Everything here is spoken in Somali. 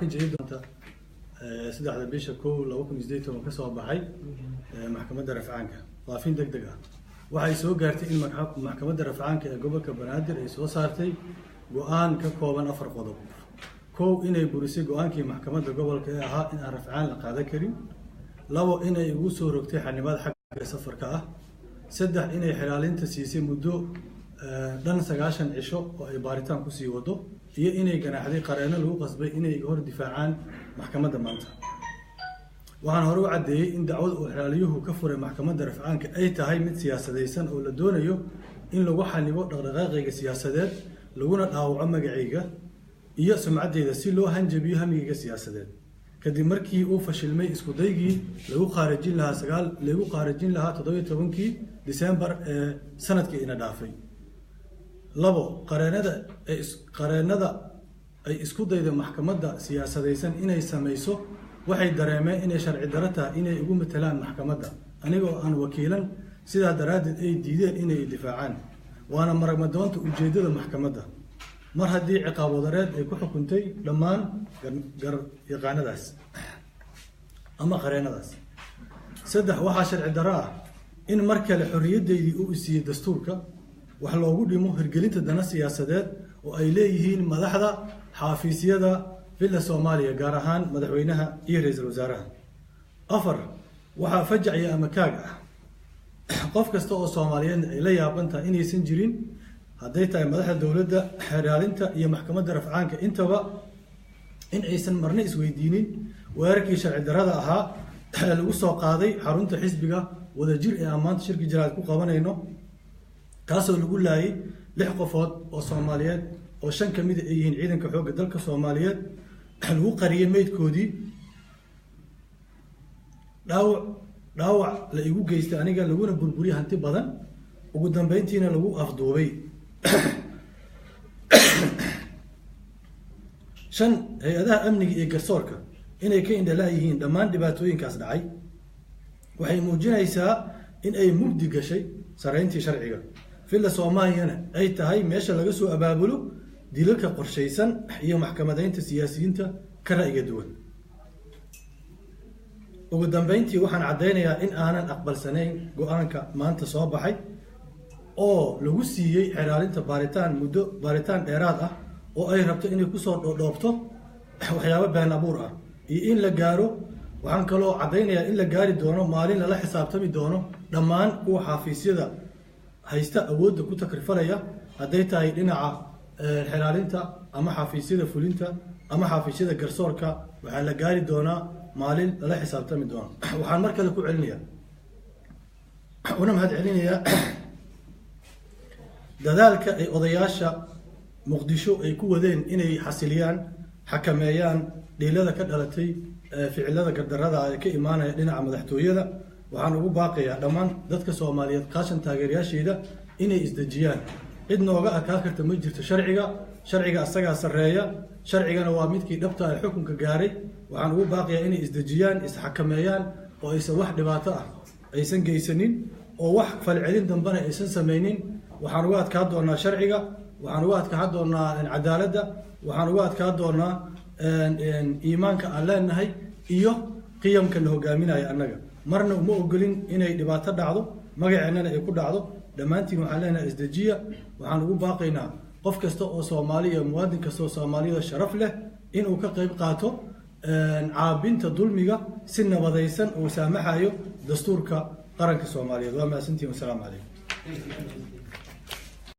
ka jeedi doonta saddexda bisha 2018 ka soo baxay maxkamadda rafcaanka faafin degdeg ah waxay soo gaartay in maxkamadda rafcaanka ee gobolka Banaadir ay soo saartay go'aan ka kooban 4 qodob koow inay burisay go'aankii maxkamadda gobolka ee ahaa in aan rafcaan la qaadan karin labo inay ugu soo rogtay xannibaad xagga safarka ah saddex inay xilaalinta siisay muddo dhan 90 cisho oo ay baaritaan ku sii wado iyo inay ganaaxday qareeno lagu qasbay inay hor difaacaan maxkamadda maanta waxaan hore u cadeeyay in dacwad uu xilaaliyuhu ka furay maxkamadda rafcaanka ay tahay mid siyaasadeysan oo la doonayo in lagu xanibo dhaqdhaqaaqayga siyaasadeed laguna dhaawaco magacayga iyo sumcadeeda si loo hanjabiyo hamigayga siyaasadeed kadib markii uu fashilmay isku daygii lagu qaarijin lahaa 17kii December ee sanadkii ina dhaafay labo qareennada ay isku dayda maxkamadda siyaasadeysan inay sameyso waxay dareemeen inay sharci darro tahay inay ugu matalaan maxkamadda anigoo aan wakiilan sidaa daraaddeed ay diideen inay difaacaan waana maragma doonta ujeedada maxkamadda mar haddii ciqaab wadareed ay ku xukuntay dhammaan yaqaanadaas ama qareennadaas saddex waxaa sharci darro ah in mar kale xorriyadeydii uu siiyey dastuurka wax loogu dhimo hirgelinta dana siyaasadeed oo ay leeyihiin madaxda xafiisyada villa Soomaaliya gaar ahaan madaxweynaha iyo ra'iisul wasaaraha afar waxa fajacaya ama kaag ah qof kasta oo Soomaaliyeed ay la yaaban tahay inaysan jirin hadday tahay madaxda dawladda xiraalinta iyo maxkamadda rafcaanka intaba in aysan marna isweydiinin weerarkii sharci darrada ahaa lagu soo qaaday xarunta xisbiga wadajir ee maanta shirki jiraad ku qabanayno kaasoo lagu laayay 6 qofood oo Soomaaliyeed oo 5 kamid ah yihiin ciidanka xoogga dalka Soomaaliyeed lagu qariyay meydkoodii dhaawac la igu geystay aniga laguna burburiyay hanti badan ugu dambeyntiina lagu afduubay shan hay'adaha amniga iyo garsoorka inay ka indhalaayihiin dhammaan dhibaatooyinkaas dhacay waxay muujinaysaa in ay mugdi gashay sareyntii sharciga villa Soomaaliyana ay tahay meesha laga soo abaabulo dilalka qorsheysan iyo maxkamadaynta siyaasiyiinta ka ra'yiga duwan ugu dambeyntii waxaan cadeynayaa in aanan aqbalsanayn go'aanka maanta soo baxay oo lagu siiyay xiraalinta baaritaan dheeraad ah oo ay rabto inay ku soo dhoobto waxyaabo been abuur ah iyo in la gaaro waxaan kaloo cadeynayaa in la gaari doono maalin lala xisaabtami doono dhammaan kuwa xafiisyada haysta awoodda ku takrifalaya hadday tahay dhinaca xilaalinta ama xafiisyada fulinta ama xafiisyada garsoorka waxaa la gaari doonaa maalin lala xisaabtami doono waxaan mar kale ku celinayaa una mahad celinayaa dadaalka ay odayaasha muqdisho ay ku wadeen inay xasiliyaan xakameeyaan dhiilada ka dhalatay ficilada gardarrada ee ka imaanaya dhinaca madaxtooyada waxaan ugu baaqayaa dhammaan dadka Soomaaliyeed qaashan taageerayaasheeda inay isdajiyaan cid nooga arkaa karta ma jirto sharciga asaga sareeya sharcigana waa midkii dhabta ah xukunka gaaray waxaan ugu baaqayaa inay isdajiyaan isxakameeyaan oo aysan wax dhibaato ah aysan geysanin oo wax falcelin dambana aysan sameynin waxaan ugu adkaa doonaa sharciga waxaan ugu adkaa doonaa cadaaladda waxaan ugu adkaa doonaa iimaanka aan leenahay iyo qiyamka la hogaaminayo annaga marna uma ogolin inay dhibaato dhacdo magaceennana ay ku dhacdo dhammaantiin waxaan leenahay isdajiya waxaan ugu baaqaynaa qof kasta oo Soomaaliya muwaadin kasta oo Soomaalida sharaf leh inuu ka qayb qaato caabinta dulmiga si nabadaysan oo saamaxayo dastuurka qaranka Soomaaliyeed waa mahadsantiin wassalaamu calaykum